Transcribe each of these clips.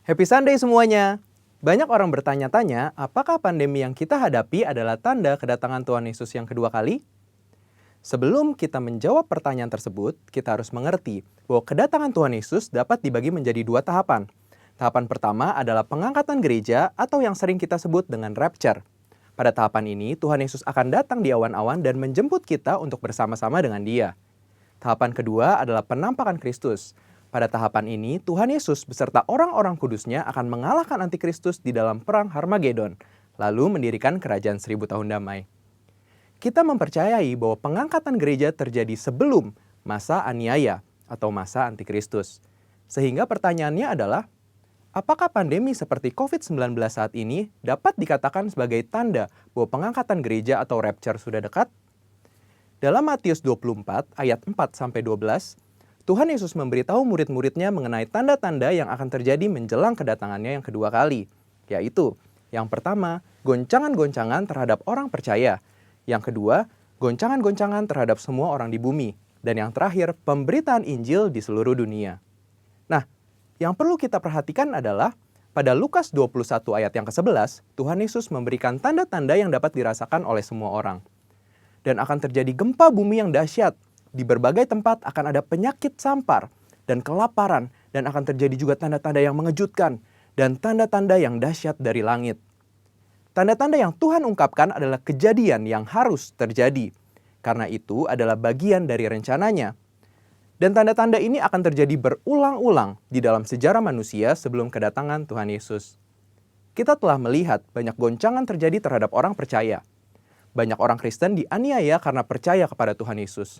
Happy Sunday semuanya! Banyak orang bertanya-tanya, apakah pandemi yang kita hadapi adalah tanda kedatangan Tuhan Yesus yang kedua kali? Sebelum kita menjawab pertanyaan tersebut, kita harus mengerti bahwa kedatangan Tuhan Yesus dapat dibagi menjadi dua tahapan. Tahapan pertama adalah pengangkatan gereja atau yang sering kita sebut dengan rapture. Pada tahapan ini, Tuhan Yesus akan datang di awan-awan dan menjemput kita untuk bersama-sama dengan Dia. Tahapan kedua adalah penampakan Kristus. Pada tahapan ini, Tuhan Yesus beserta orang-orang kudusnya akan mengalahkan antikristus di dalam perang Harmagedon, lalu mendirikan kerajaan 1000 tahun damai. Kita mempercayai bahwa pengangkatan gereja terjadi sebelum masa aniaya atau masa antikristus. Sehingga pertanyaannya adalah, apakah pandemi seperti COVID-19 saat ini dapat dikatakan sebagai tanda bahwa pengangkatan gereja atau rapture sudah dekat? Dalam Matius 24 ayat 4-12, Tuhan Yesus memberitahu murid-muridnya mengenai tanda-tanda yang akan terjadi menjelang kedatangannya yang kedua kali, yaitu yang pertama, goncangan-goncangan terhadap orang percaya. Yang kedua, goncangan-goncangan terhadap semua orang di bumi. Dan yang terakhir, pemberitaan Injil di seluruh dunia. Nah, yang perlu kita perhatikan adalah pada Lukas 21 ayat yang ke-11, Tuhan Yesus memberikan tanda-tanda yang dapat dirasakan oleh semua orang. Dan akan terjadi gempa bumi yang dahsyat. Di berbagai tempat akan ada penyakit sampar dan kelaparan, dan akan terjadi juga tanda-tanda yang mengejutkan dan tanda-tanda yang dahsyat dari langit. Tanda-tanda yang Tuhan ungkapkan adalah kejadian yang harus terjadi, karena itu adalah bagian dari rencananya. Dan tanda-tanda ini akan terjadi berulang-ulang di dalam sejarah manusia sebelum kedatangan Tuhan Yesus. Kita telah melihat banyak goncangan terjadi terhadap orang percaya. Banyak orang Kristen dianiaya karena percaya kepada Tuhan Yesus.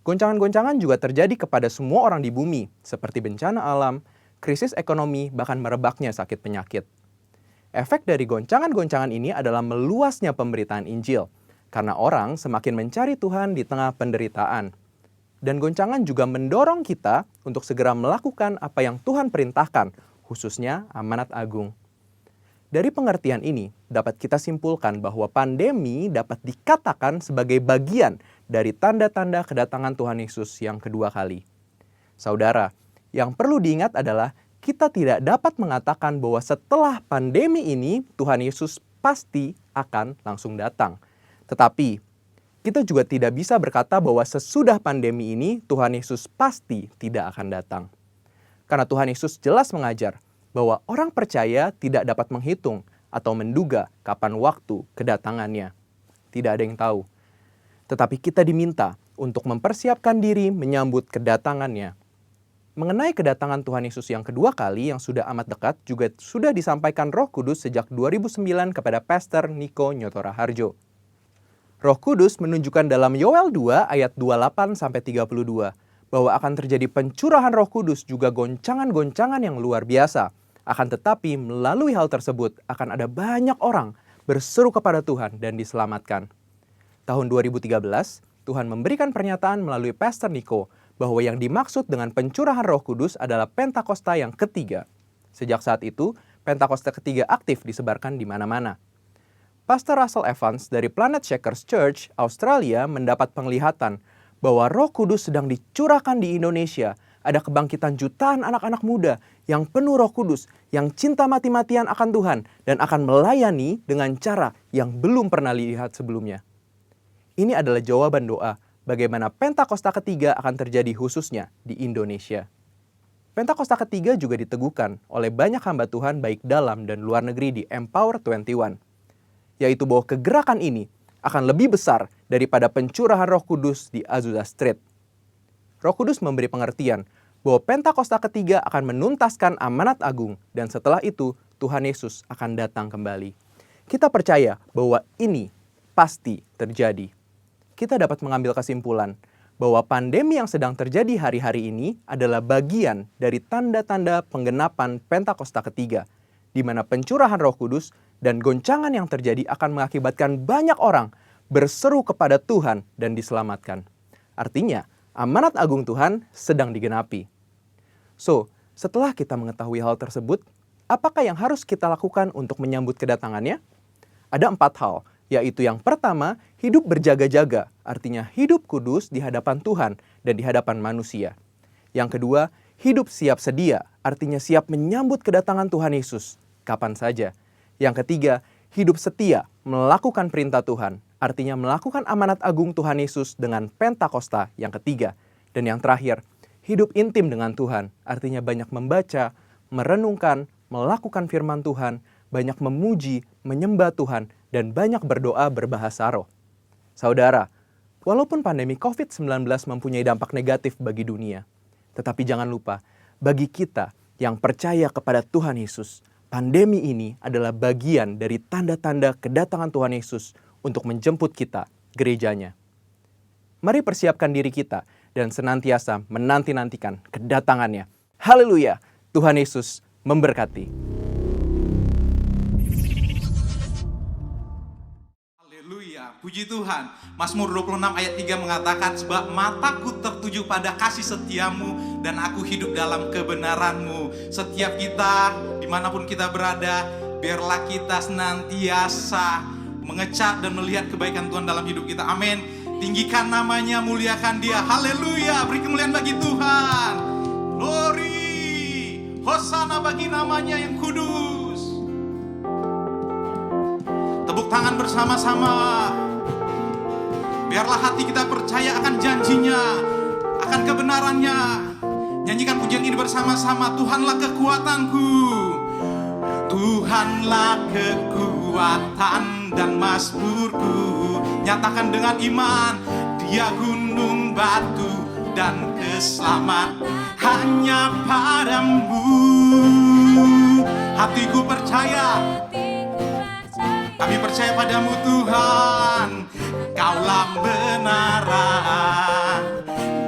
Goncangan-goncangan juga terjadi kepada semua orang di bumi, seperti bencana alam, krisis ekonomi, bahkan merebaknya sakit penyakit. Efek dari goncangan-goncangan ini adalah meluasnya pemberitaan Injil, karena orang semakin mencari Tuhan di tengah penderitaan. Dan goncangan juga mendorong kita untuk segera melakukan apa yang Tuhan perintahkan, khususnya amanat agung. Dari pengertian ini, dapat kita simpulkan bahwa pandemi dapat dikatakan sebagai bagian dari tanda-tanda kedatangan Tuhan Yesus yang kedua kali. Saudara, yang perlu diingat adalah kita tidak dapat mengatakan bahwa setelah pandemi ini Tuhan Yesus pasti akan langsung datang. Tetapi, kita juga tidak bisa berkata bahwa sesudah pandemi ini Tuhan Yesus pasti tidak akan datang. Karena Tuhan Yesus jelas mengajar bahwa orang percaya tidak dapat menghitung atau menduga kapan waktu kedatangannya. Tidak ada yang tahu. Tetapi kita diminta untuk mempersiapkan diri menyambut kedatangannya. Mengenai kedatangan Tuhan Yesus yang kedua kali yang sudah amat dekat juga sudah disampaikan Roh Kudus sejak 2009 kepada Pastor Niko Nyotora Harjo. Roh Kudus menunjukkan dalam Yoel 2 ayat 28-32 bahwa akan terjadi pencurahan Roh Kudus juga goncangan-goncangan yang luar biasa. Akan tetapi melalui hal tersebut akan ada banyak orang berseru kepada Tuhan dan diselamatkan. Tahun 2013, Tuhan memberikan pernyataan melalui Pastor Niko bahwa yang dimaksud dengan pencurahan Roh Kudus adalah Pentakosta yang ketiga. Sejak saat itu, Pentakosta ketiga aktif disebarkan di mana-mana. Pastor Russell Evans dari Planet Shakers Church, Australia mendapat penglihatan bahwa Roh Kudus sedang dicurahkan di Indonesia. Ada kebangkitan jutaan anak-anak muda yang penuh Roh Kudus, yang cinta mati-matian akan Tuhan, dan akan melayani dengan cara yang belum pernah dilihat sebelumnya. Ini adalah jawaban doa bagaimana Pentakosta ketiga akan terjadi khususnya di Indonesia. Pentakosta ketiga juga diteguhkan oleh banyak hamba Tuhan baik dalam dan luar negeri di Empower 21, yaitu bahwa kegerakan ini akan lebih besar daripada pencurahan Roh Kudus di Azusa Street. Roh Kudus memberi pengertian bahwa Pentakosta ketiga akan menuntaskan amanat agung dan setelah itu Tuhan Yesus akan datang kembali. Kita percaya bahwa ini pasti terjadi. Kita dapat mengambil kesimpulan bahwa pandemi yang sedang terjadi hari-hari ini adalah bagian dari tanda-tanda penggenapan Pentakosta ketiga, di mana pencurahan Roh Kudus dan goncangan yang terjadi akan mengakibatkan banyak orang berseru kepada Tuhan dan diselamatkan. Artinya, amanat agung Tuhan sedang digenapi. So, setelah kita mengetahui hal tersebut, apakah yang harus kita lakukan untuk menyambut kedatangannya? Ada 4 hal, yaitu yang pertama, hidup berjaga-jaga, artinya hidup kudus di hadapan Tuhan dan di hadapan manusia. Yang kedua, Hidup siap sedia artinya siap menyambut kedatangan Tuhan Yesus kapan saja. Yang ketiga, hidup setia melakukan perintah Tuhan, artinya melakukan amanat agung Tuhan Yesus dengan Pentakosta yang ketiga. Dan yang terakhir, hidup intim dengan Tuhan, artinya banyak membaca, merenungkan, melakukan firman Tuhan, banyak memuji, menyembah Tuhan, dan banyak berdoa berbahasa roh. Saudara, walaupun pandemi COVID-19 mempunyai dampak negatif bagi dunia, tetapi jangan lupa, bagi kita yang percaya kepada Tuhan Yesus, pandemi ini adalah bagian dari tanda-tanda kedatangan Tuhan Yesus untuk menjemput kita, gerejanya. Mari persiapkan diri kita dan senantiasa menanti-nantikan kedatangannya. Haleluya! Tuhan Yesus memberkati. Haleluya, puji Tuhan. Mazmur 26 ayat 3 mengatakan, sebab mataku tertuju pada kasih setiamu dan aku hidup dalam kebenaranmu. Setiap kita, dimanapun kita berada, biarlah kita senantiasa mengecap dan melihat kebaikan Tuhan dalam hidup kita. Amin. Tinggikan namanya, muliakan Dia. Haleluya, beri kemuliaan bagi Tuhan. Glory, hosana bagi namanya yang kudus. Tepuk tangan bersama-sama. Biarlah hati kita percaya akan janjinya, akan kebenarannya. Nyanyikan pujian ini bersama-sama. Tuhanlah kekuatanku, Tuhanlah kekuatan dan mazmurku. Nyatakan dengan iman, Dia gunung batu dan keselamatan hanya padamu. Hatiku percaya, kami percaya padamu Tuhan. Kaulah menara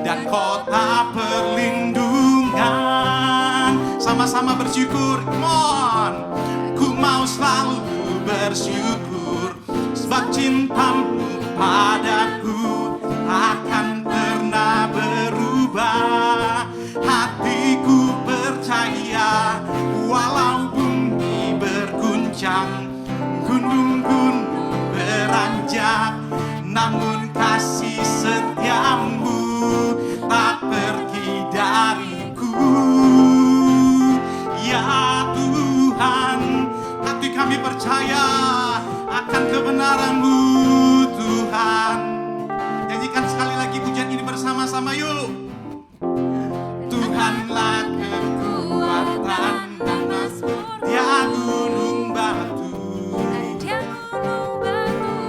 dan kota perlindungan. Sama-sama bersyukur, come on. Ku mau selalu bersyukur, sebab cintamu padaku akan pernah berubah. Hatiku percaya, walau bumi berguncang, gunung-gunung beranjak, namun kasih setiamu tak pergi dariku. Ya Tuhan, hati kami percaya akan kebenaran-Mu Tuhan. Nyanyikan sekali lagi pujian ini bersama-sama yuk. Tuhanlah kekuatan dan mazmur, Dia gunung batu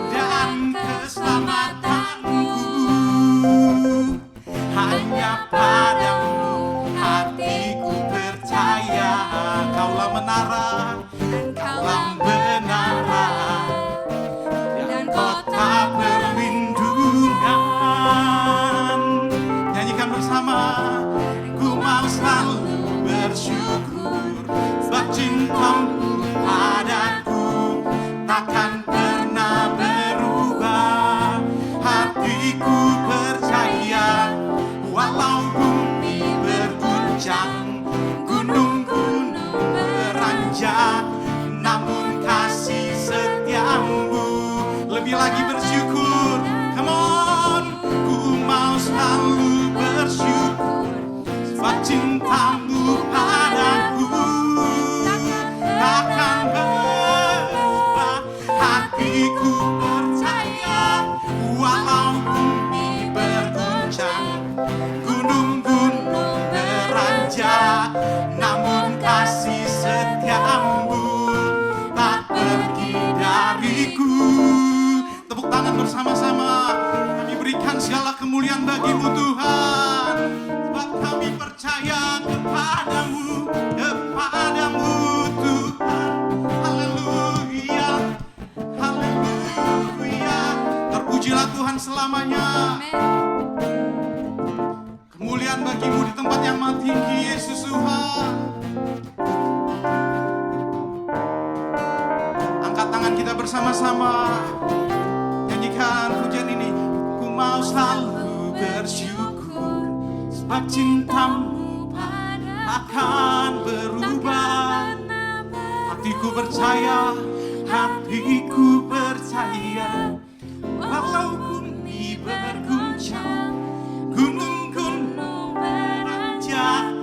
dan keselamatanku. Hanya padamu hatiku percaya. Kaulah menara, kaulah menara dan kota perlindungan. Nyanyikan bersama. Ku mau selalu bersyukur, sebab cintamu padaku takkan pernah berubah. Hatiku percaya, walau bumi berguncang, gunung-gunung beranjak, namun kasih setiamu. Lebih lagi bersyukur, come on. Ku mau selalu bersyukur, sebab cintamu padaku takkan berubah. Hatiku percaya, walau bumi berguncang, gunung-gunung beranjak, namun kasih setiamu tak pergi dariku. Tepuk tangan bersama-sama. Kami berikan segala kemuliaan bagi-Mu Tuhan, sebab kami percaya kepadamu, kepadamu Tuhan. Haleluya, haleluya. Terpujilah Tuhan selamanya. Kemuliaan bagi-Mu di tempat yang maha tinggi, Yesus Tuhan. Angkat tangan kita bersama-sama. Nyanyikan pujian ini. Ku mau selalu bersyukur, sebab cintamu akan berubah. Hatiku percaya, hatiku percaya, walau bumi berguncang, gunung-gunung beranjak,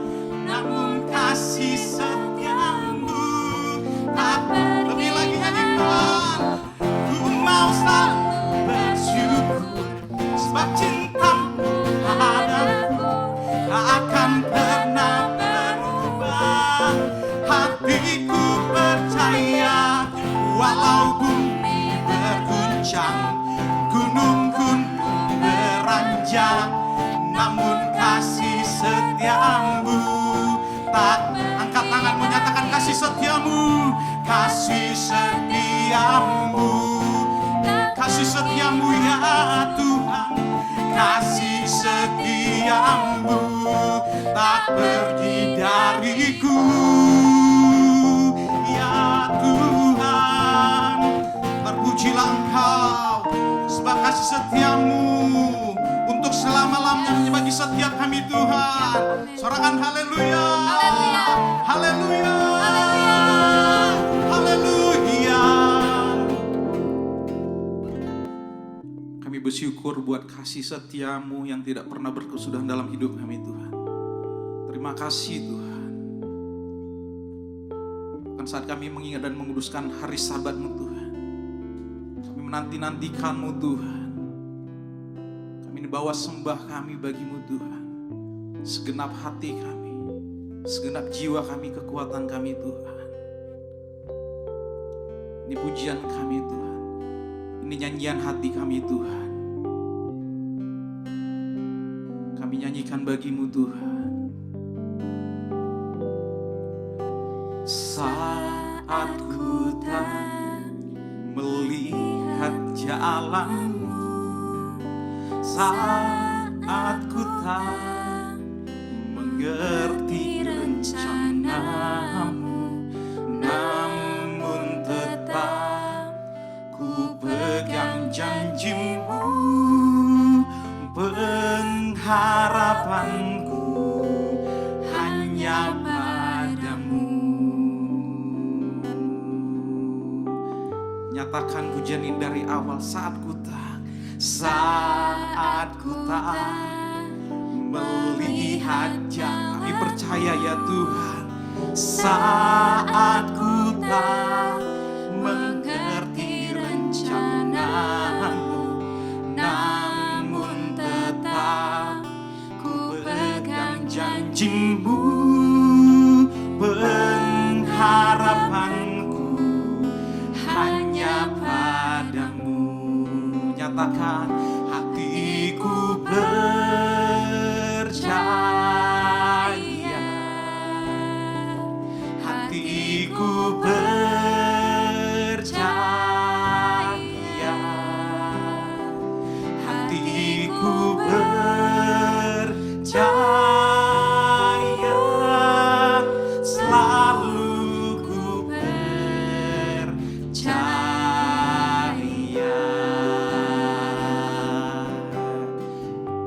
setiamu, kasih setiamu, kasih setiamu ya Tuhan, kasih setiamu tak pergi dariku ya Tuhan. Terpujilah Engkau sebab kasih setiamu untuk selama-lamanya bagi setiap kami Tuhan. Sorakan haleluya, haleluya, haleluya. Kami bersyukur buat kasih setiamu yang tidak pernah berkesudahan dalam hidup kami Tuhan. Terima kasih Tuhan. Kan saat kami mengingat dan menguduskan hari Sabat-Mu Tuhan, kami menanti-nantikan-Mu Tuhan. Kami bawa sembah kami bagi-Mu Tuhan. Segenap hati kami, segenap jiwa kami, kekuatan kami Tuhan. Ini pujian kami Tuhan, ini nyanyian hati kami Tuhan. Kami nyanyikan bagi-Mu Tuhan. Saat ku tak melihat jalan-Mu, saat ku tak mengerti rencana-Mu, namun tetap ku pegang janji-Mu, pengharapanku hanya Padamu. Nyatakan pujian ini dari awal. Saat ku tak melihat jalan, kami percaya ya Tuhan. Saat ku tak mengerti rencana-Mu, namun tetap ku pegang janji-Mu, pengharapanku hanya Padamu. Nyatakan hatiku percaya, hatiku percaya, hatiku percaya, selalu ku percaya.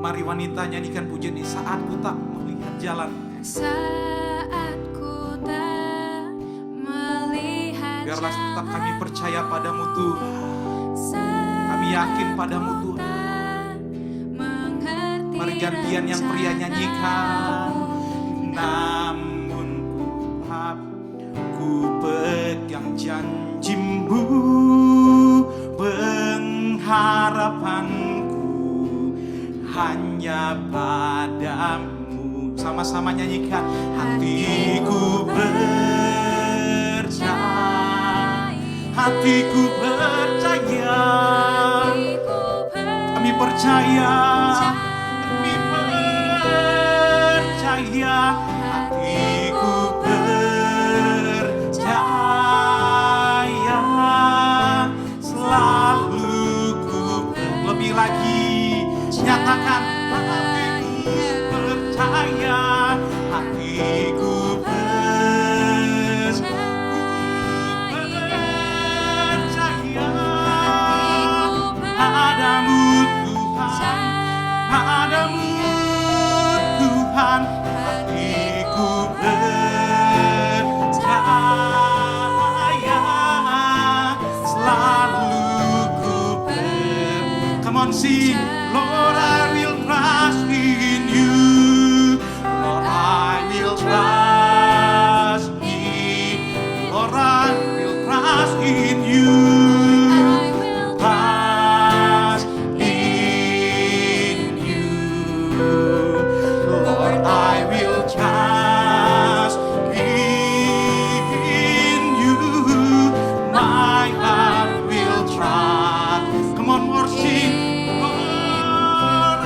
Mari wanita nyanyikan pujian ini. Saat ku tak melihat jalan, saat ku tak melihat biarlah tetap kami percaya Padamu Tuhan. jalan, Kami yakin Padamu Tuhan. mengerti Mari gantian yang pria nyanyikan. Namun ku pegang janji-Mu, pengharapanku hanya Padamu. Sama-sama nyanyikan. Hatiku percaya, hatiku percaya, kami percaya, kami percaya, hatiku percaya, selalu ku lebih lagi nyatakan. Hatiku percaya, hatiku percaya, Padamu Tuhan, Padamu Tuhan, hatiku percaya, selalu ku come on sing. Lord, I will trust in you. Lord, I will trust in, Lord, I will trust in you. Trust in you. Lord, I will trust in you. My heart will trust. Come on, more sing. Lord,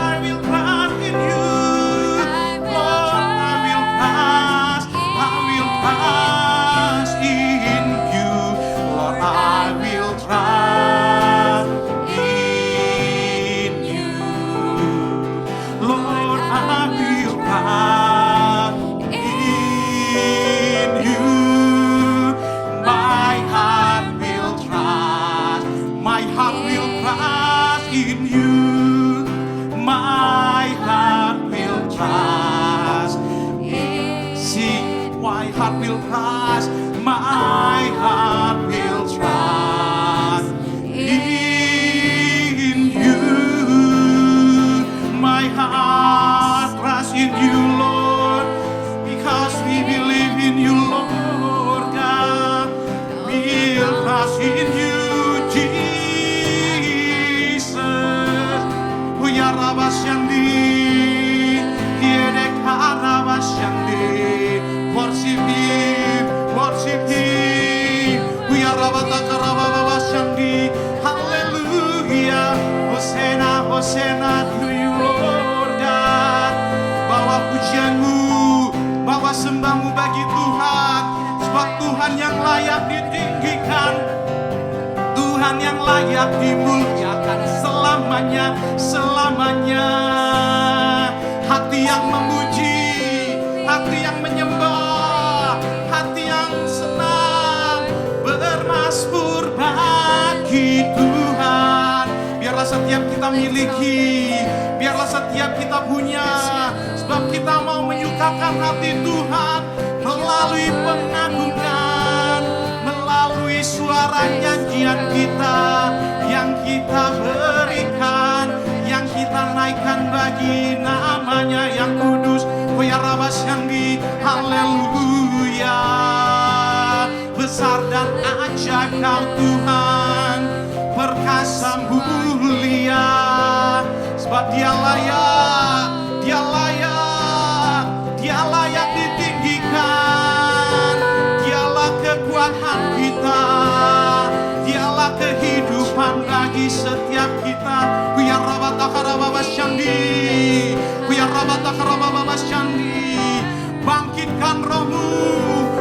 My heart will trust, my heart will trust in you. My heart trusts in you, Lord, because we believe in you, Lord God. We'll trust in you, Jesus. Huya rabasyandi, hiedek harabasyandi. Worship Him, worship Him. Huya rabataka rabasyandi. Hallelujah. Hosena, Hosena to you, Lord God. Bawa pujianmu, bawa sembahmu bagi Tuhan. Sebab Tuhan yang layak ditinggikan, Tuhan yang layak dimuliakan selamanya, selamanya. Hati yang memuji, hati yang menyembah, hati yang senang bermasmur bagi Tuhan. Biarlah setiap kita miliki, biarlah setiap kita punya, sebab kita mau menyukakan hati Tuhan melalui pengagungan, melalui suara nyanyian kita yang kita berikan, yang kita naikkan bagi namanya yang kudus. Hoya rabasyandi, haleluya. Besar dan ajaib Kau Tuhan, perkasa mulia, sebab Dia layak, Dia layak, Dia layak ditinggikan. Dialah kekuatan kita, Dialah kehidupan bagi setiap kita. Huya rabataka rabasyandi, huya rabataka rabasyandi. Bangkitkan rohmu,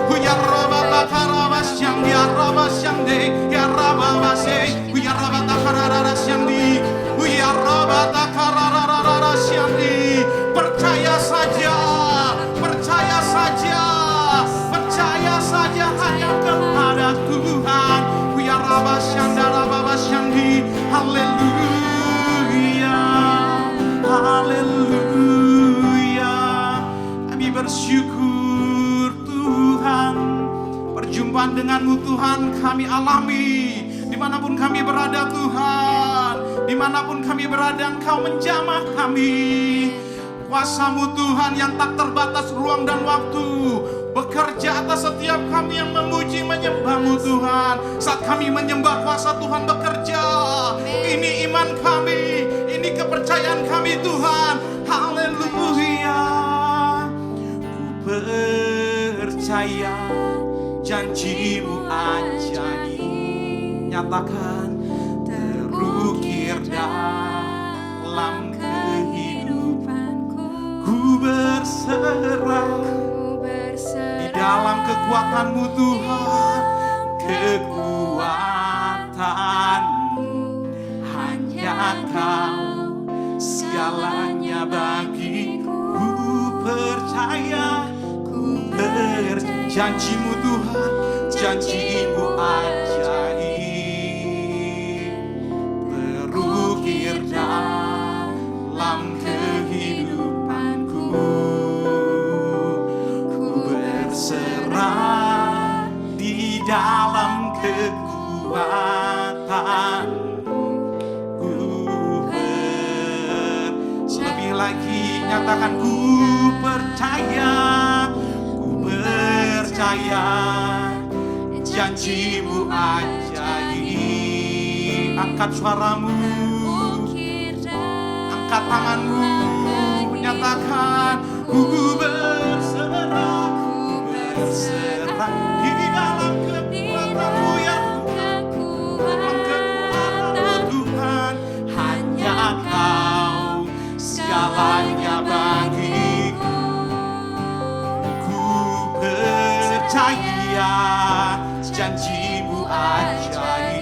huya rabataka rabasyandi, rabasyandi, ya rababase, huya rabataka rabasyandi, huya rabataka rabasyandi. Percaya saja, percaya saja, percaya saja hanya kepada Tuhan. Huya rabasyanda rabasyandi, haleluya, haleluya. Kami bersyukur Tuhan, perjumpaan dengan-Mu Tuhan kami alami. Dimanapun kami berada Tuhan, dimanapun kami berada Engkau menjamah kami. Kuasa-Mu Tuhan yang tak terbatas ruang dan waktu bekerja atas setiap kami yang memuji menyembah-Mu Tuhan. Saat kami menyembah, kuasa Tuhan bekerja. Ini iman kami, ini kepercayaan kami Tuhan. Haleluya. Ku percaya janji-Mu ajaib, nyatakan terukir dalam kehidupanku. Ku berserah di dalam kekuatan-Mu Tuhan, kekuatan-Mu hanya Kau, segalanya bagiku. Ku percaya, ku percaya janji-Mu Tuhan, janji-Mu ajaib, terukir dalam kehidupanku. Berserah di dalam kekuatan-Mu. Lebih lagi nyatakan, ku percaya, ku percaya janji-Mu ajaib. Angkat suaramu, angkat tanganmu, nyatakan, ku berserah, berserah di dalam kekuatan-Mu ya Tuhan. Hanya Kau, segalanya bagiku. Ku percaya janji-Mu ajaib,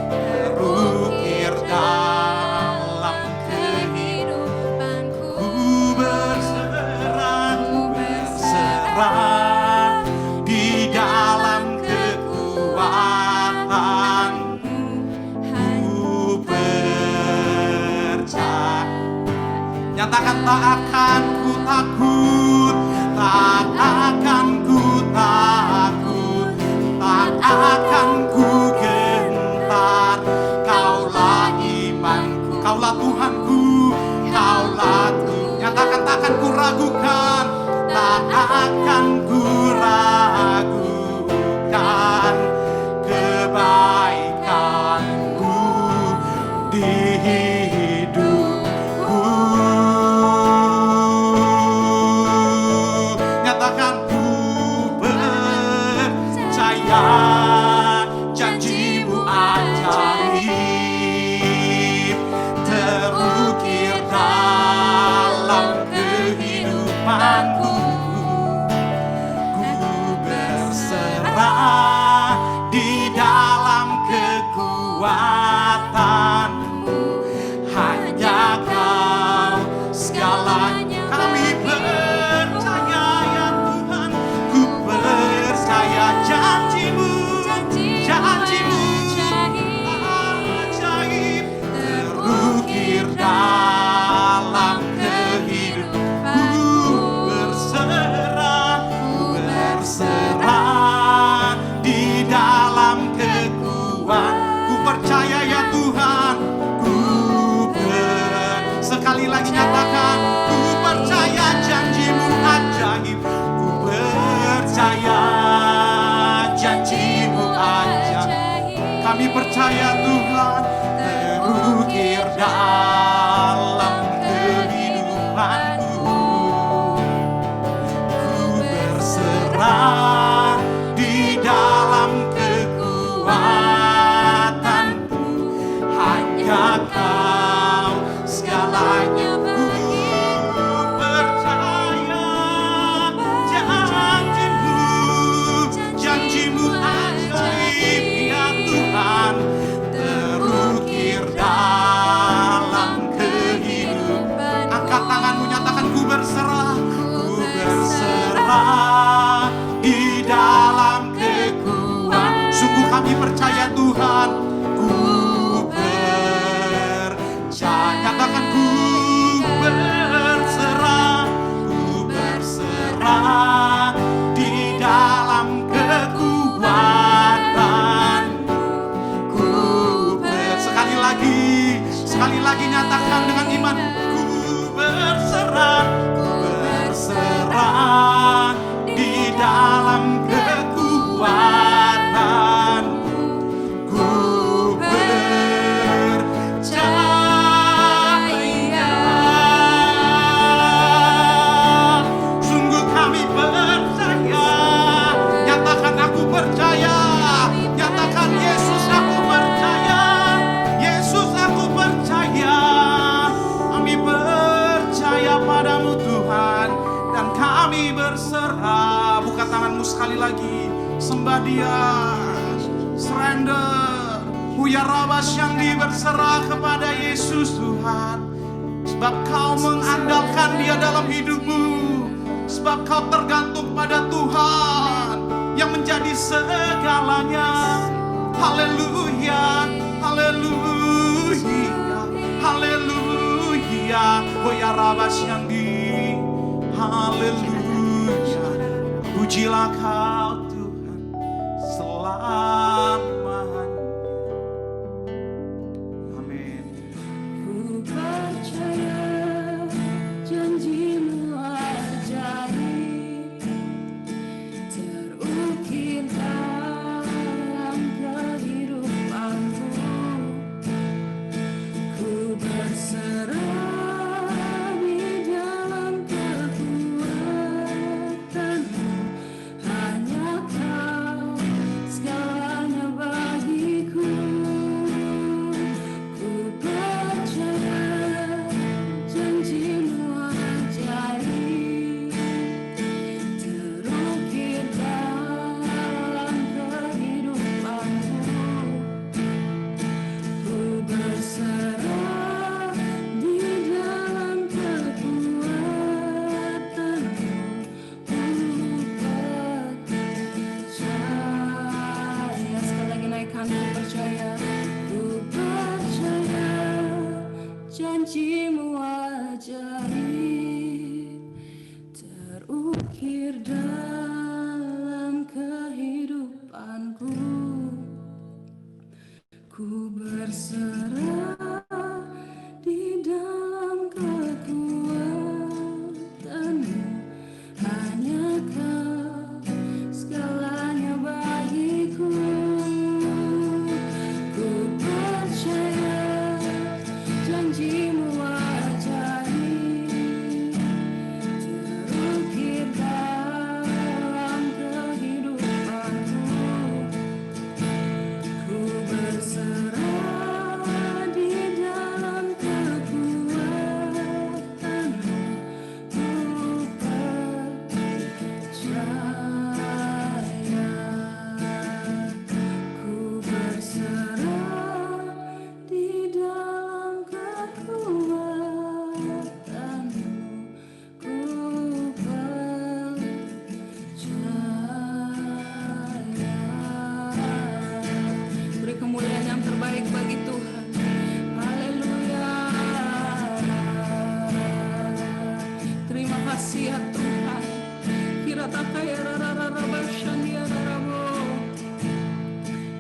terukir dalam kehidupanku. Ku berserah, berserah di dalam kekuatan-Mu. Ku percaya, nyatakan tak akan ku takut, tak takkan ku ragukan kebaikanmu di hidupku. Nyatakan ku percaya janjimu ajaib terukir dalam kehidupanku. Ku berserah di dalam kekuatanmu, hanya Kau segalanya. Kami percaya ya Tuhan, ku percaya janjimu, janjimu ajaib terukir dalam kehidupanku. Berserah di dalam kekuatan. Ku percaya ya Tuhan, sekali lagi nyatakan, ku percaya janjimu ajaib. Ku percaya janjimu ajaib. Kami percaya Tuhan, terukir dalam kehidupanku. Ku berserah di dalam kekuatanmu, hanya Kau segalanya bagiku. Percaya janjimu, janjimu ajaib ya Tuhan, terukir dalam kehidupan. Angkat tanganmu, nyatakan ku berserah, ku berserah di dalam kekuatan. Sungguh kami percaya Tuhan, ku percaya. Nyatakan ku berserah, ku berserah di dalam kekuatan. Sekali lagi nyatakan dengan iman, ku berserah, ku berserah di dalam kekuatan. Ku percaya, sungguh kami percaya. Nyatakan aku percaya, nyatakan Yesus aku percaya, Yesus aku percaya. Kami percaya padamu Tuhan, dan kami berserah. Buka tanganmu sekali lagi, sembah Dia, surrender. Huya rabas yang berserah kepada Yesus Tuhan. Sebab Kau mengandalkan Dia dalam hidupmu, sebab Kau tergantung pada Tuhan yang menjadi segalanya. Haleluya, haleluya, haleluya. Huya rabas yang haleluya. Pujilah Kau Tuhan selamanya. Amin. Ku percaya janjimu ajaib terukir dalam kehidupanku. Ku berserah di dalam kekuatanmu, hanya Kau segalanya bagiku. Ku percaya janjimu ajaib terukir dalam kehidupanku. Ku berserah di dalam kekuatanmu. Ku percaya, sekali lagi naikkan, ku percaya. Ku percaya janjimu ajaib terukir dalam kehidupanku. Ku berserah di dalam kekuatanmu, hanya Kau kaya rararaba shandia rarabo.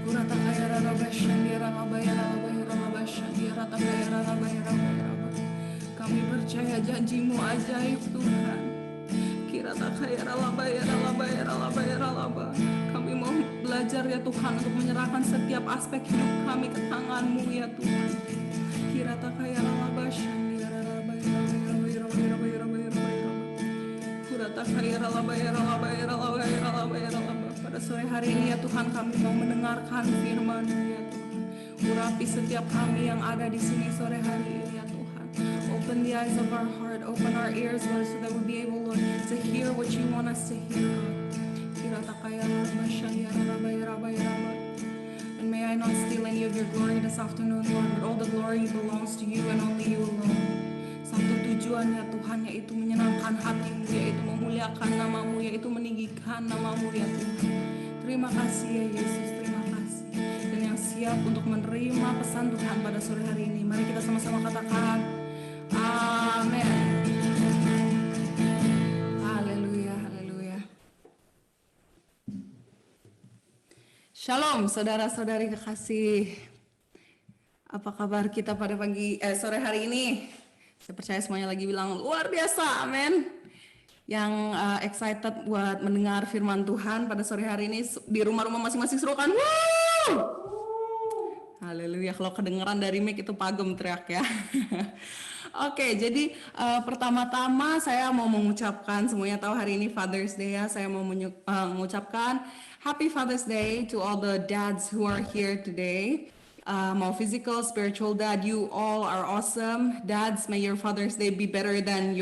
Kurata kaya raraba shandia raraba ya raraba shandia rata kaya raraba ya raraba. Kami percaya janjimu ajaib Tuhan. Kirata kaya raraba ya raraba ya raraba ya raraba. Kami mau belajar ya Tuhan untuk menyerahkan setiap aspek hidup kami ke tangan-Mu ya Tuhan. Kirata kaya raraba shandia raraba ya raraba ya raraba ya raraba ya raraba ya raraba ya raraba. Kurata kaya raraba ya raraba ya raraba ya raraba ya raraba. Pada sore hari ini ya Tuhan, kami mau mendengarkan firman-Mu ya Tuhan. Urapi setiap kami yang ada di sini sore hari ini ya Tuhan. Open the eyes of our heart, open our ears, Lord, so that we'll be able, Lord, to hear what you want us to hear, God. Kirata kaya raraba shandia raraba ya raraba ya raraba. And may I not steal any of your glory this afternoon, Lord, but all the glory belongs to you and only you alone. Satu tujuannya Tuhan, yaitu menyenangkan hatimu, yaitu memuliakan namamu, yaitu meninggikan namamu ya Tuhan. Terima kasih ya Yesus, terima kasih. Dan yang siap untuk menerima pesan Tuhan pada sore hari ini, mari kita sama-sama katakan amin. Haleluya, haleluya. Shalom saudara-saudari kekasih. Apa kabar kita pada sore hari ini? Saya percaya semuanya lagi bilang luar biasa, amin. Yang excited buat mendengar firman Tuhan pada sore hari ini di rumah-rumah masing-masing serukan. Woo! Haleluya, kalau kedengeran dari mic itu pagem teriak ya. Oke, jadi pertama-tama saya mau mengucapkan, semuanya tahu hari ini Father's Day ya, saya mau mengucapkan Happy Father's Day to all the dads who are here today. Mau physical, spiritual dad, you all are awesome. Dads, may your Father's Day be better than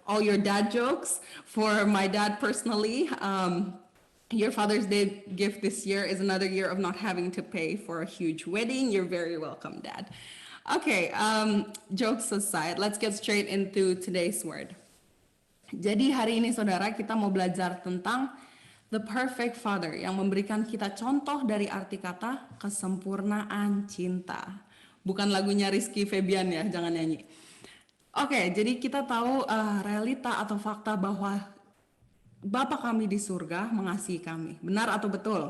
all your dad jokes. For my dad personally, your Father's Day gift this year is another year of not having to pay for a huge wedding. You're very welcome, Dad. Okay, jokes aside, let's get straight into today's word. Jadi hari ini saudara, kita mau belajar tentang the perfect father yang memberikan kita contoh dari arti kata kesempurnaan cinta. Bukan lagunya Rizky Febian ya, jangan nyanyi. Oke, jadi kita tahu realita atau fakta bahwa Bapa kami di surga mengasihi kami. Benar atau betul?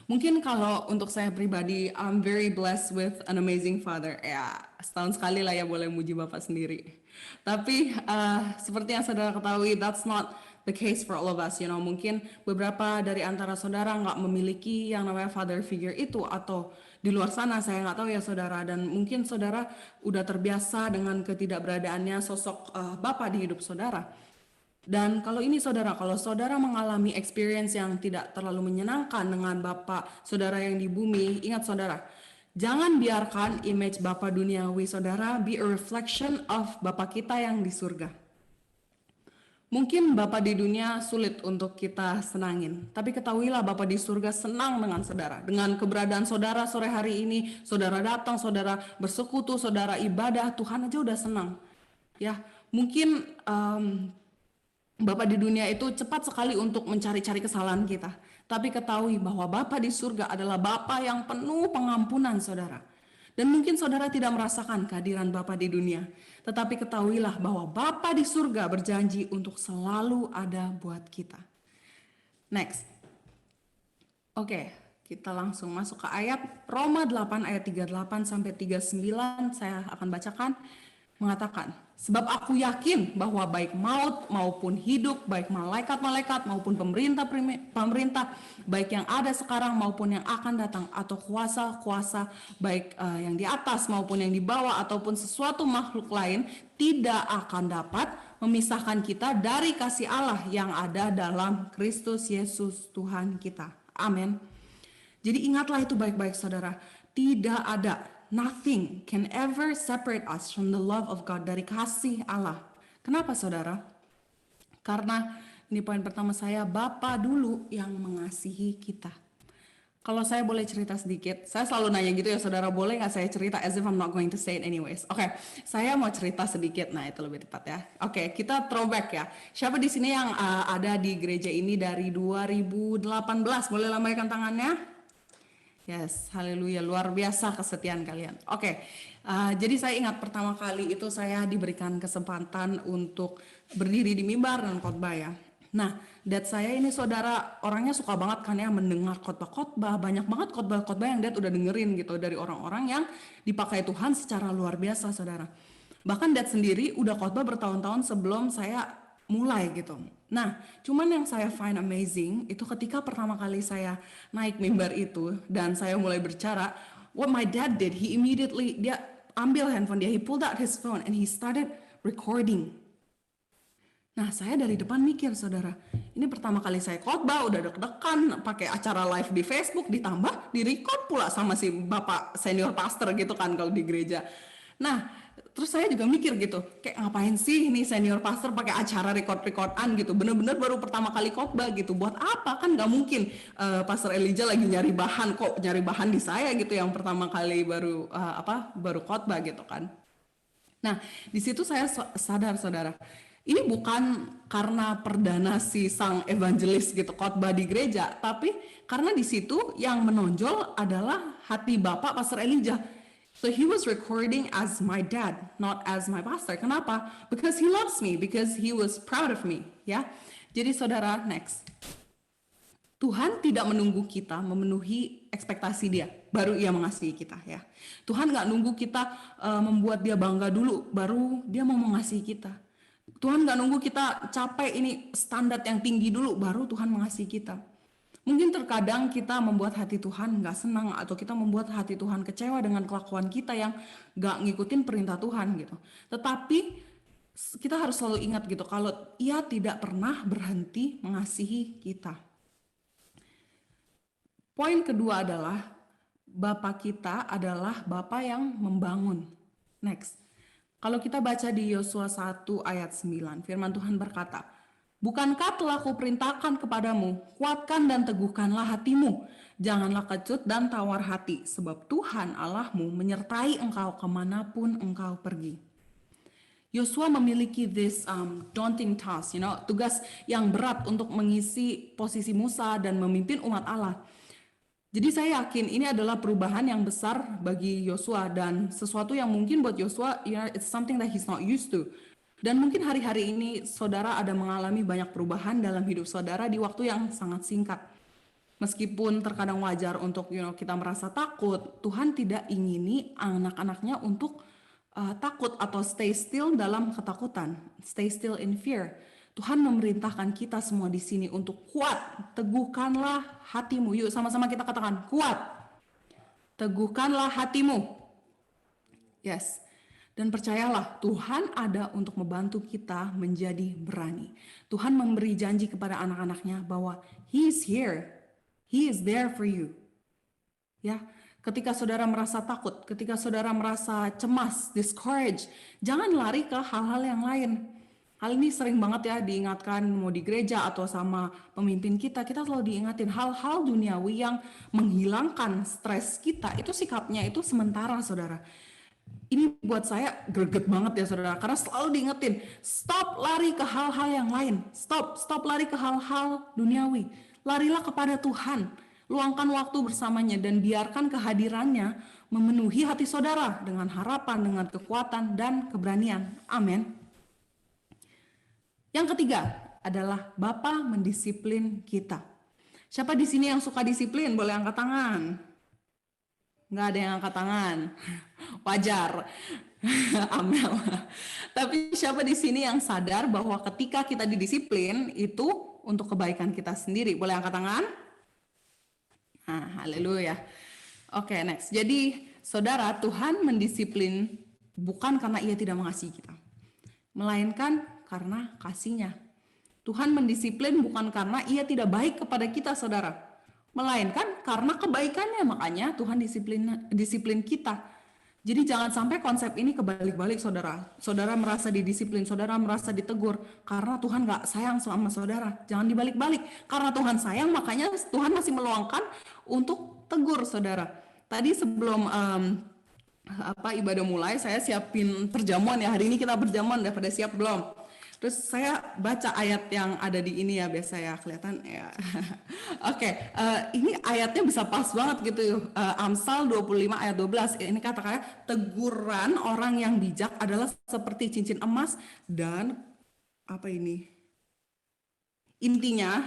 Mungkin kalau untuk saya pribadi, I'm very blessed with an amazing father. Ya, setahun sekali lah ya boleh muji Bapak sendiri. Tapi seperti yang saudara ketahui, that's not the case for all of us. You know, mungkin beberapa dari antara saudara nggak memiliki yang namanya father figure itu, atau di luar sana saya nggak tahu ya saudara. Dan mungkin saudara udah terbiasa dengan ketidakberadaannya sosok Bapak di hidup saudara. Dan kalau ini saudara, kalau saudara mengalami experience yang tidak terlalu menyenangkan dengan Bapak saudara yang di bumi, ingat saudara, jangan biarkan image Bapak duniawi saudara be a reflection of Bapak kita yang di surga. Mungkin Bapak di dunia sulit untuk kita senangin, tapi ketahuilah Bapak di surga senang dengan saudara. Dengan keberadaan saudara sore hari ini, saudara datang, saudara bersekutu, saudara ibadah, Tuhan aja udah senang. Ya, mungkin Bapak di dunia itu cepat sekali untuk mencari-cari kesalahan kita. Tapi ketahui bahwa Bapak di surga adalah Bapak yang penuh pengampunan saudara. Dan mungkin saudara tidak merasakan kehadiran Bapak di dunia. Tetapi ketahuilah bahwa Bapak di surga berjanji untuk selalu ada buat kita. Next. Oke, kita langsung masuk ke ayat Roma 8 ayat 38 sampai 39. Saya akan bacakan. Mengatakan, sebab aku yakin bahwa baik maut maupun hidup, baik malaikat-malaikat maupun pemerintah, baik yang ada sekarang maupun yang akan datang, atau kuasa-kuasa, baik yang di atas maupun yang di bawah, ataupun sesuatu makhluk lain, tidak akan dapat memisahkan kita dari kasih Allah yang ada dalam Kristus Yesus Tuhan kita. Amin. Jadi ingatlah itu baik-baik saudara, tidak ada, nothing can ever separate us from the love of God, dari kasih Allah. Kenapa saudara? Karena ini poin pertama saya, Bapa dulu yang mengasihi kita. Kalau saya boleh cerita sedikit, saya selalu nanya gitu ya saudara, boleh nggak saya cerita as if I'm not going to say it anyways. Oke, saya mau cerita sedikit, nah itu lebih tepat ya. Oke, kita throwback ya. Siapa di sini yang ada di gereja ini dari 2018? Boleh lambaikan tangannya? Yes, haleluya, luar biasa kesetiaan kalian. Oke, jadi saya ingat pertama kali itu saya diberikan kesempatan untuk berdiri di mimbar dan khotbah ya. Nah, dad saya ini saudara orangnya suka banget kan ya mendengar khotbah-khotbah, banyak banget khotbah-khotbah yang dad udah dengerin gitu dari orang-orang yang dipakai Tuhan secara luar biasa saudara. Bahkan dad sendiri udah khotbah bertahun-tahun sebelum saya mulai gitu. Nah, cuman yang saya find amazing itu ketika pertama kali saya naik mimbar itu dan saya mulai berbicara, what my dad did, he immediately, dia ambil handphone dia, he pulled out his phone and he started recording. Nah, saya dari depan mikir, saudara, ini pertama kali saya khotbah, udah deg-degan, pakai acara live di Facebook, ditambah di-record pula sama si bapak senior pastor gitu kan kalau di gereja. Nah, terus saya juga mikir gitu, kayak ngapain sih ini senior pastor pakai acara record-recordan gitu, bener-bener baru pertama kali khotbah gitu, buat apa kan nggak mungkin Pastor Elijah lagi nyari bahan, kok nyari bahan di saya gitu yang pertama kali baru khotbah gitu kan. Nah, di situ saya sadar saudara, ini bukan karena perdana si sang evangelis gitu khotbah di gereja, tapi karena di situ yang menonjol adalah hati Bapak Pastor Elijah. So he was recording as my dad, not as my pastor. Kenapa? Because he loves me, because he was proud of me, ya. Jadi saudara, next. Tuhan tidak menunggu kita memenuhi ekspektasi dia, baru ia mengasihi kita ya. Tuhan nggak nunggu kita membuat dia bangga dulu, baru dia mau mengasihi kita. Tuhan nggak nunggu kita capai ini standar yang tinggi dulu, baru Tuhan mengasihi kita. Mungkin terkadang kita membuat hati Tuhan nggak senang, atau kita membuat hati Tuhan kecewa dengan kelakuan kita yang nggak ngikutin perintah Tuhan gitu. Tetapi kita harus selalu ingat gitu, kalau ia tidak pernah berhenti mengasihi kita. Poin kedua adalah, Bapa kita adalah Bapa yang membangun. Next. Kalau kita baca di Yosua 1 ayat 9, firman Tuhan berkata, "Bukankah telah kuperintahkan kepadamu, kuatkan dan teguhkanlah hatimu, janganlah kecut dan tawar hati, sebab Tuhan Allahmu menyertai engkau kemanapun engkau pergi." Yosua memiliki this daunting task, tugas yang berat untuk mengisi posisi Musa dan memimpin umat Allah. Jadi saya yakin ini adalah perubahan yang besar bagi Yosua dan sesuatu yang mungkin buat Yosua, it's something that he's not used to. Dan mungkin hari-hari ini saudara ada mengalami banyak perubahan dalam hidup saudara di waktu yang sangat singkat. Meskipun terkadang wajar untuk kita merasa takut, Tuhan tidak ingini anak-anaknya untuk takut atau stay still dalam ketakutan, stay still in fear. Tuhan memerintahkan kita semua di sini untuk kuat, teguhkanlah hatimu. Yuk sama-sama kita katakan, kuat, teguhkanlah hatimu. Yes. Dan percayalah, Tuhan ada untuk membantu kita menjadi berani. Tuhan memberi janji kepada anak-anaknya bahwa He is here, He is there for you. Ya, ketika saudara merasa takut, ketika saudara merasa cemas, discouraged, jangan lari ke hal-hal yang lain. Hal ini sering banget ya diingatkan mau di gereja atau sama pemimpin kita selalu diingatin hal-hal duniawi yang menghilangkan stres kita, itu sikapnya itu sementara saudara. Ini buat saya greget banget ya saudara, karena selalu diingetin, stop lari ke hal-hal yang lain, stop lari ke hal-hal duniawi, larilah kepada Tuhan, luangkan waktu bersamanya dan biarkan kehadirannya memenuhi hati saudara dengan harapan, dengan kekuatan dan keberanian. Amin. Yang ketiga adalah Bapa mendisiplin kita. Siapa di sini yang suka disiplin? Boleh angkat tangan. Nggak ada yang angkat tangan. Wajar. Amel. Tapi siapa di sini yang sadar bahwa ketika kita didisiplin itu untuk kebaikan kita sendiri? Boleh angkat tangan? Haleluya. Oke, next. Jadi, saudara, Tuhan mendisiplin bukan karena Ia tidak mengasihi kita, melainkan karena kasih-Nya. Tuhan mendisiplin bukan karena Ia tidak baik kepada kita, saudara, melainkan karena kebaikannya. Makanya Tuhan disiplin kita. Jadi jangan sampai konsep ini kebalik-balik, saudara. Saudara merasa didisiplin, saudara merasa ditegur karena Tuhan gak sayang sama saudara. Jangan dibalik-balik. Karena Tuhan sayang, makanya Tuhan masih meluangkan untuk tegur, saudara. Tadi sebelum ibadah mulai, saya siapin perjamuan ya. Hari ini kita perjamuan, udah pada siap belum? Terus saya baca ayat yang ada di ini ya, biasa ya kelihatan ya. Oke, ini ayatnya bisa pas banget gitu. Amsal 25 ayat 12. Ini kata-kata, teguran orang yang bijak adalah seperti cincin emas dan apa ini? Intinya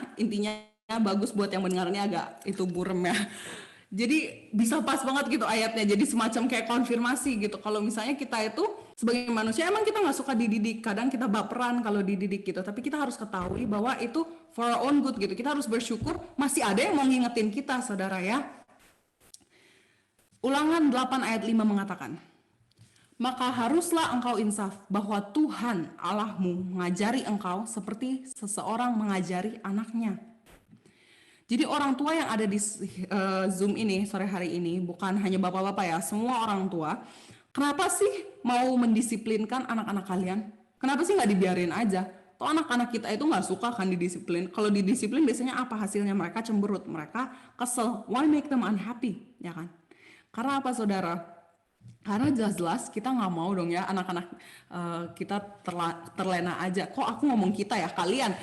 bagus buat yang mendengarnya agak itu burem ya. Jadi bisa pas banget gitu ayatnya. Jadi semacam kayak konfirmasi gitu. Kalau misalnya kita itu sebagai manusia emang kita nggak suka dididik. Kadang kita baperan kalau dididik gitu. Tapi kita harus ketahui bahwa itu for our own good gitu. Kita harus bersyukur masih ada yang mau ngingetin kita, saudara ya. Ulangan 8 ayat 5 mengatakan, maka haruslah engkau insaf bahwa Tuhan Allahmu mengajari engkau seperti seseorang mengajari anaknya. Jadi orang tua yang ada di Zoom ini sore hari ini bukan hanya bapak-bapak ya, semua orang tua. Kenapa sih mau mendisiplinkan anak-anak kalian? Kenapa sih nggak dibiarin aja? Toh anak-anak kita itu nggak suka kan didisiplin. Kalau didisiplin biasanya apa hasilnya? Mereka cemberut, mereka kesel. Why make them unhappy? Ya kan? Karena apa saudara? Karena jelas-jelas kita nggak mau dong ya anak-anak kita terlena aja. Kok aku ngomong kita ya, kalian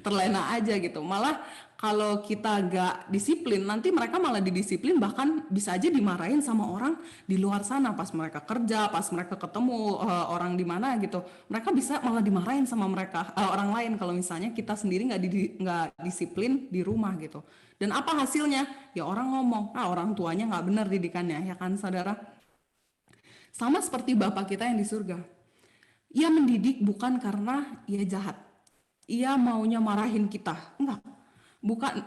terlena aja gitu. Malah kalau kita nggak disiplin, nanti mereka malah didisiplin, bahkan bisa aja dimarahin sama orang di luar sana pas mereka kerja, pas mereka ketemu orang di mana gitu. Mereka bisa malah dimarahin sama mereka orang lain kalau misalnya kita sendiri nggak disiplin di rumah gitu. Dan apa hasilnya? Ya orang ngomong, orang tuanya nggak benar didikannya, ya kan saudara? Sama seperti Bapak kita yang di surga. Ia mendidik bukan karena ia jahat. Ia maunya marahin kita. Enggak.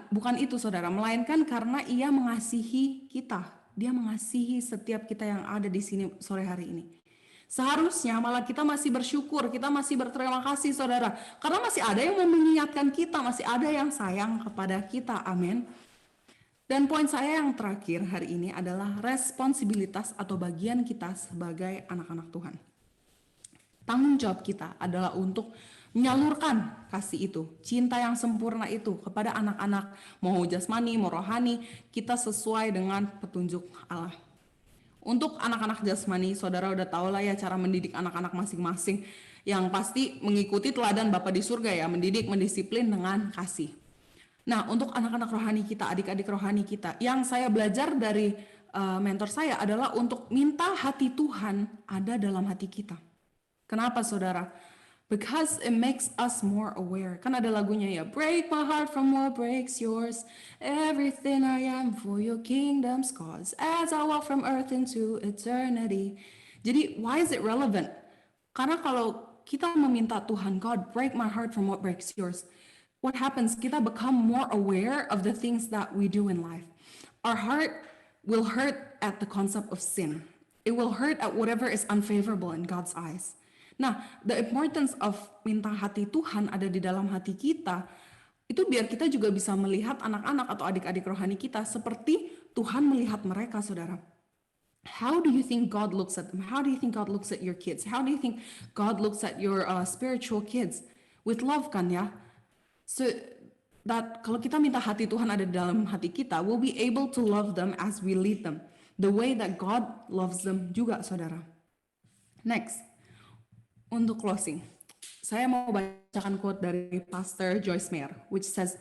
Bukan itu saudara, melainkan karena ia mengasihi kita. Dia mengasihi setiap kita yang ada di sini sore hari ini. Seharusnya malah kita masih bersyukur, kita masih berterima kasih saudara. Karena masih ada yang mau mengingatkan kita, masih ada yang sayang kepada kita. Amin. Dan poin saya yang terakhir hari ini adalah responsibilitas atau bagian kita sebagai anak-anak Tuhan. Tanggung jawab kita adalah untuk menyalurkan kasih itu, cinta yang sempurna itu kepada anak-anak, mau jasmani, mau rohani, kita sesuai dengan petunjuk Allah. Untuk anak-anak jasmani, saudara udah tahu lah ya cara mendidik anak-anak masing-masing, yang pasti mengikuti teladan Bapa di surga ya, mendidik, mendisiplin dengan kasih. Nah, untuk anak-anak rohani kita, adik-adik rohani kita, yang saya belajar dari mentor saya adalah untuk minta hati Tuhan ada dalam hati kita. Kenapa saudara? Because it makes us more aware. Kan ada lagunya ya, break my heart from what breaks yours. Everything I am for your kingdom's cause. As I walk from earth into eternity. Jadi, why is it relevant? Karena kalau kita meminta Tuhan, God, break my heart from what breaks yours. What happens? Kita become more aware of the things that we do in life. Our heart will hurt at the concept of sin. It will hurt at whatever is unfavorable in God's eyes. Nah, the importance of minta hati Tuhan ada di dalam hati kita, itu biar kita juga bisa melihat anak-anak atau adik-adik rohani kita seperti Tuhan melihat mereka, saudara. How do you think God looks at them? How do you think God looks at your kids? How do you think God looks at your spiritual kids? With love kan ya? So that kalau kita minta hati Tuhan ada di dalam hati kita, we'll be able to love them as we lead them. The way that God loves them juga, saudara. Next. Untuk closing, saya mau bacakan quote dari Pastor Joyce Meyer, which says,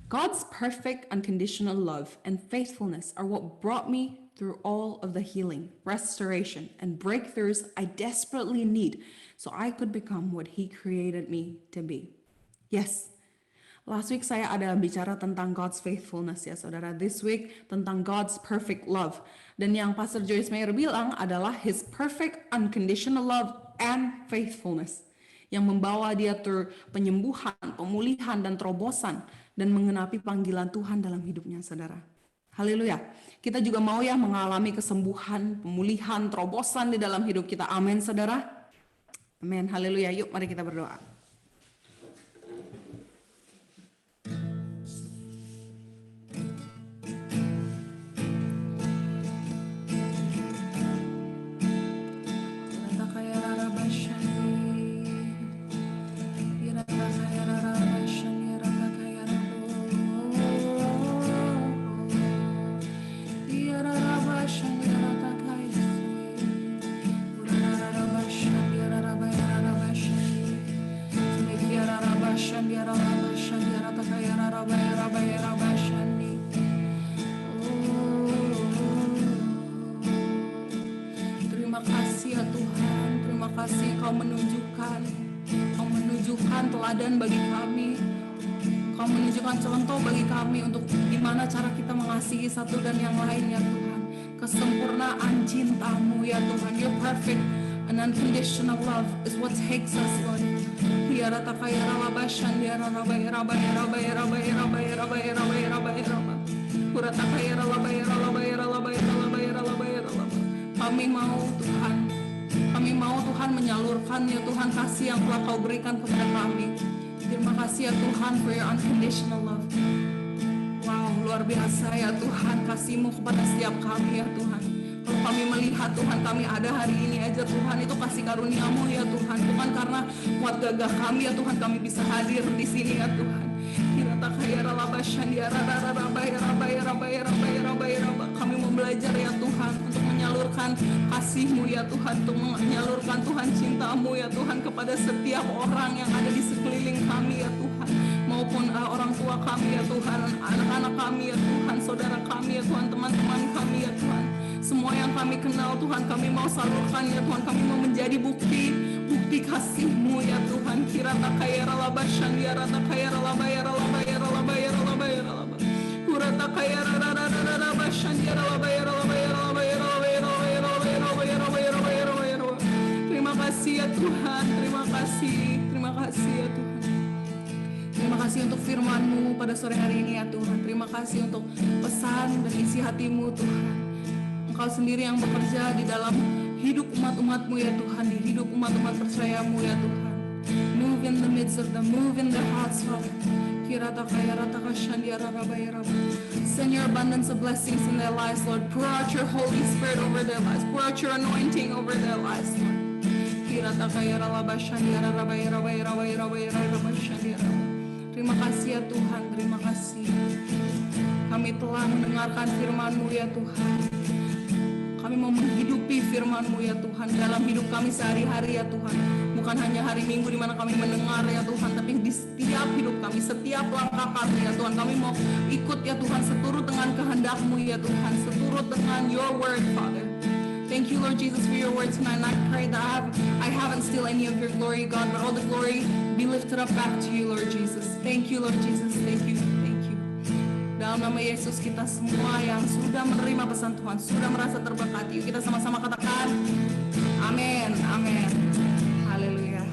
God's perfect unconditional love and faithfulness are what brought me through all of the healing, restoration, and breakthroughs I desperately need so I could become what He created me to be. Yes, last week saya ada bicara tentang God's faithfulness ya saudara. This week tentang God's perfect love. Dan yang Pastor Joyce Meyer bilang adalah His perfect unconditional love and faithfulness yang membawa dia through penyembuhan, pemulihan, dan terobosan dan mengenapi panggilan Tuhan dalam hidupnya, saudara. Haleluya. Kita juga mau ya mengalami kesembuhan, pemulihan, terobosan di dalam hidup kita. Amin, saudara. Amin. Haleluya. Yuk, mari kita berdoa. Terima kasih ya Tuhan, terima kasih Kau menunjukkan teladan bagi kami Engkau menunjukkan contoh bagi kami untuk gimana cara kita mengasihi satu dan yang lain ya Tuhan. Kesempurnaan cinta-Mu ya Tuhan. Your perfect and unconditional love is what takes us, Lord. Tiara takaya rabashan tiara rabaya rabaya rabaya rabaya rabaya rabaya rabaya rabaya rabaya. Pura takaya rabaya rabaya rabaya rabaya rabaya rabaya. Kami mau Tuhan. Kami mau Tuhan menyalurkan ya Tuhan kasih yang telah Kau berikan kepada kami. Terima kasih ya Tuhan for your unconditional love. Wow, luar biasa ya Tuhan kasih-Mu kepada setiap kami ya Tuhan. Kalau kami melihat Tuhan kami ada hari ini aja Tuhan, itu kasih karunia-Mu ya Tuhan. Bukan karena kuat gagah kami ya Tuhan kami bisa hadir di sini ya Tuhan. Kami mau belajar ya Tuhan untuk menyalurkan kasih-Mu ya Tuhan, untuk menyalurkan Tuhan cinta-Mu ya Tuhan kepada setiap orang yang ada di sekeliling kami ya Tuhan, maupun orang tua kami ya Tuhan, anak-anak kami ya Tuhan, saudara kami ya Tuhan, teman-teman kami ya Tuhan. Semua yang kami kenal Tuhan kami mau salurkan ya Tuhan. Kami mau menjadi bukti kasih-Mu ya Tuhan. Kirata kaya ralabashan ya rata kaya ralabaya ralabaya ralabaya ralabaya ralabaya. Kurata kaya ralabashan ya ralabaya ralabaya ralabaya ralabaya ralabaya ralabaya ralabaya ralabaya ralabaya ralabaya. Terima kasih ya Tuhan. Terima kasih. Terima kasih ya Tuhan. Terima kasih untuk firman-Mu pada sore hari ini ya Tuhan. Terima kasih untuk pesan dan isi hati-Mu Tuhan. Engkau sendiri yang bekerja di dalam hidup umat-umat-Mu ya Tuhan, di hidup umat-umat percaya-Mu ya Tuhan. Move in the midst of them, move in their hearts, Father. Send your abundance of blessings in their lives, Lord. Pour out your Holy Spirit over their lives. Pour out your anointing over their lives, Lord. Terima kasih ya Tuhan, terima kasih. Kami telah mendengarkan firman-Mu ya Tuhan. Kami mau menghidupi firman-Mu ya Tuhan dalam hidup kami sehari-hari ya Tuhan. Bukan hanya hari Minggu di mana kami mendengar ya Tuhan, tapi di setiap hidup kami, setiap langkah kami ya Tuhan. Kami mau ikut ya Tuhan seturut dengan kehendak-Mu ya Tuhan, seturut dengan Your word, Father. Thank you, Lord Jesus, for Your word tonight. And I pray that I haven't steal any of Your glory, God, but all the glory be lifted up back to You, Lord Jesus. Thank you, Lord Jesus. Thank you. Thank you. Dalam nama Yesus kita semua yang sudah menerima pesan Tuhan, sudah merasa terberkati, yuk kita sama-sama katakan amin, amin, haleluya.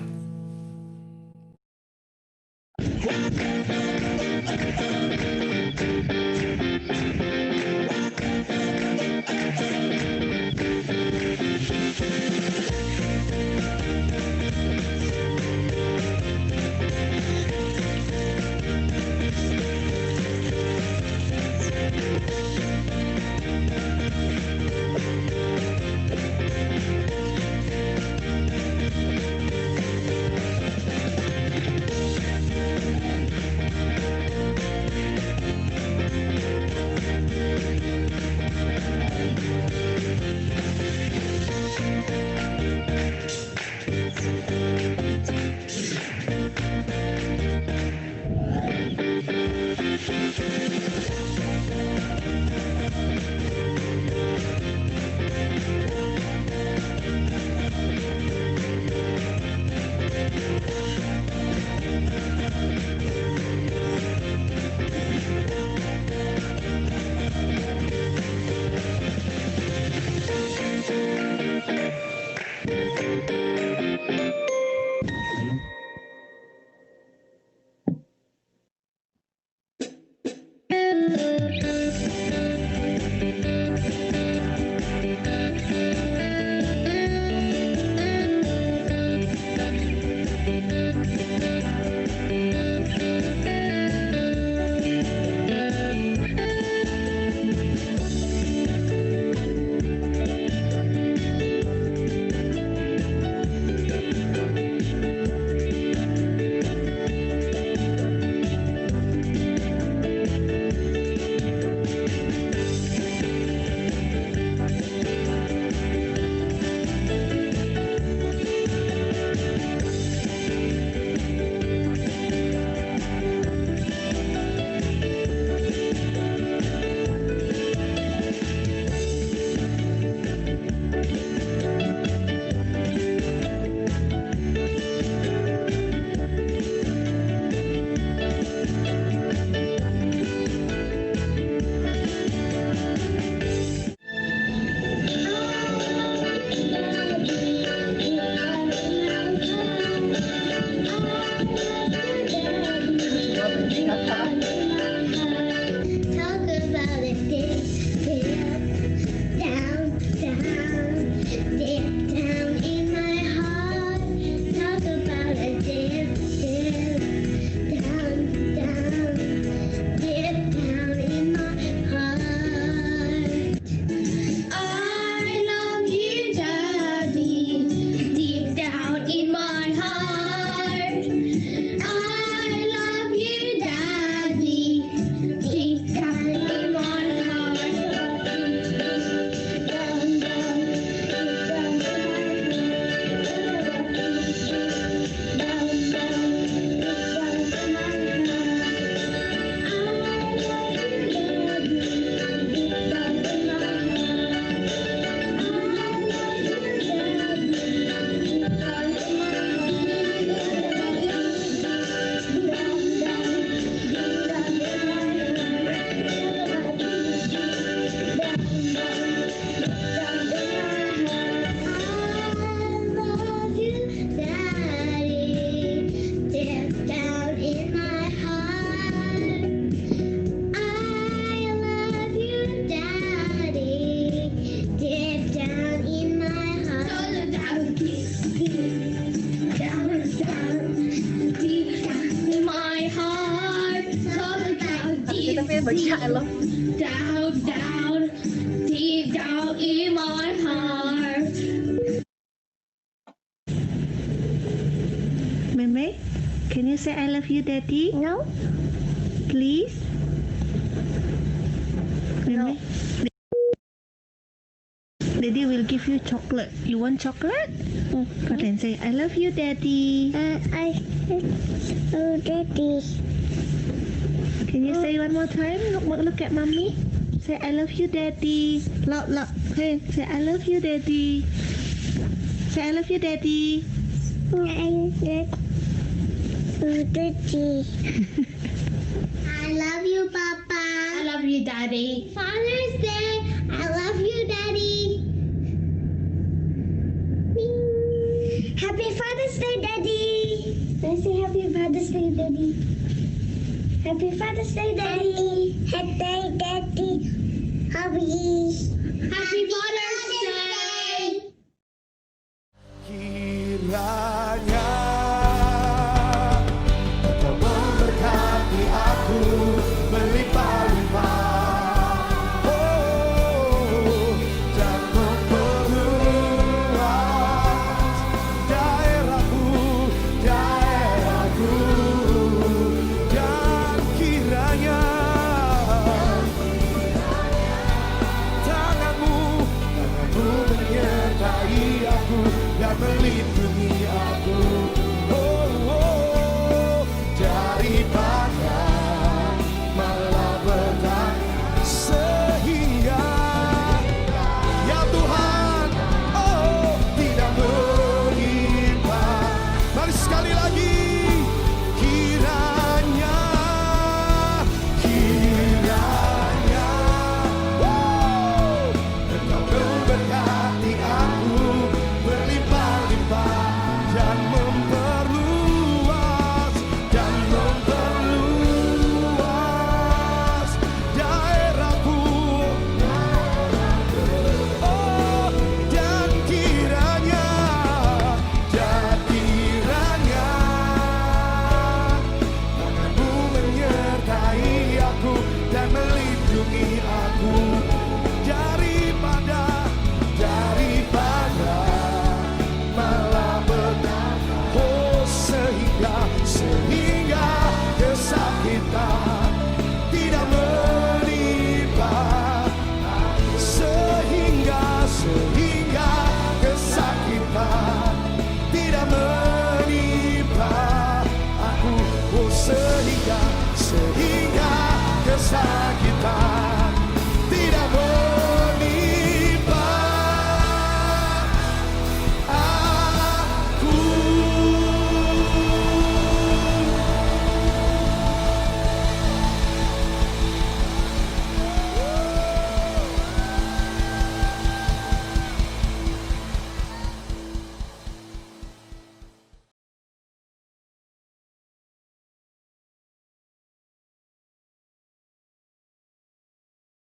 sih, tapi baginya I love. Down, down, deep down in my heart. Meme, can you say I love you, Daddy? No, Please? Meme? Daddy will give you chocolate. You want chocolate? Go then say, I love you, Daddy. Daddy. Can you say one more time? Look at Mommy. Say, I love you, Daddy. Loud, loud. Hey, say, I love you, Daddy. Say, I love you, Daddy. Daddy. I love you, Papa. I love you, Daddy. Father's Day. I love you, Daddy. Happy Father's Day, Daddy. Let's say Happy Father's Day, Daddy. Happy Father's Day, Daddy. Happy Daddy. Happy Father's Day. Kiranya Engkau memberkati aku berlimpah-limpah, dan memperluas daerahku, dan kiranya tanganmu menyertai aku dan melindungi aku, daripada malapetaka, sehingga ya Tuhan, tidak menimpa. Mari sekali lagi, kiranya Engkau memberkati aku berlimpah-limpah, dan memperluas daerahku, dan kiranya tanganmu menyertai aku dan melindungi aku daripada malapetaka, sehingga kesakitan tidak menimpa, sehingga kesakitan tidak menimpa aku, sehingga kesakitan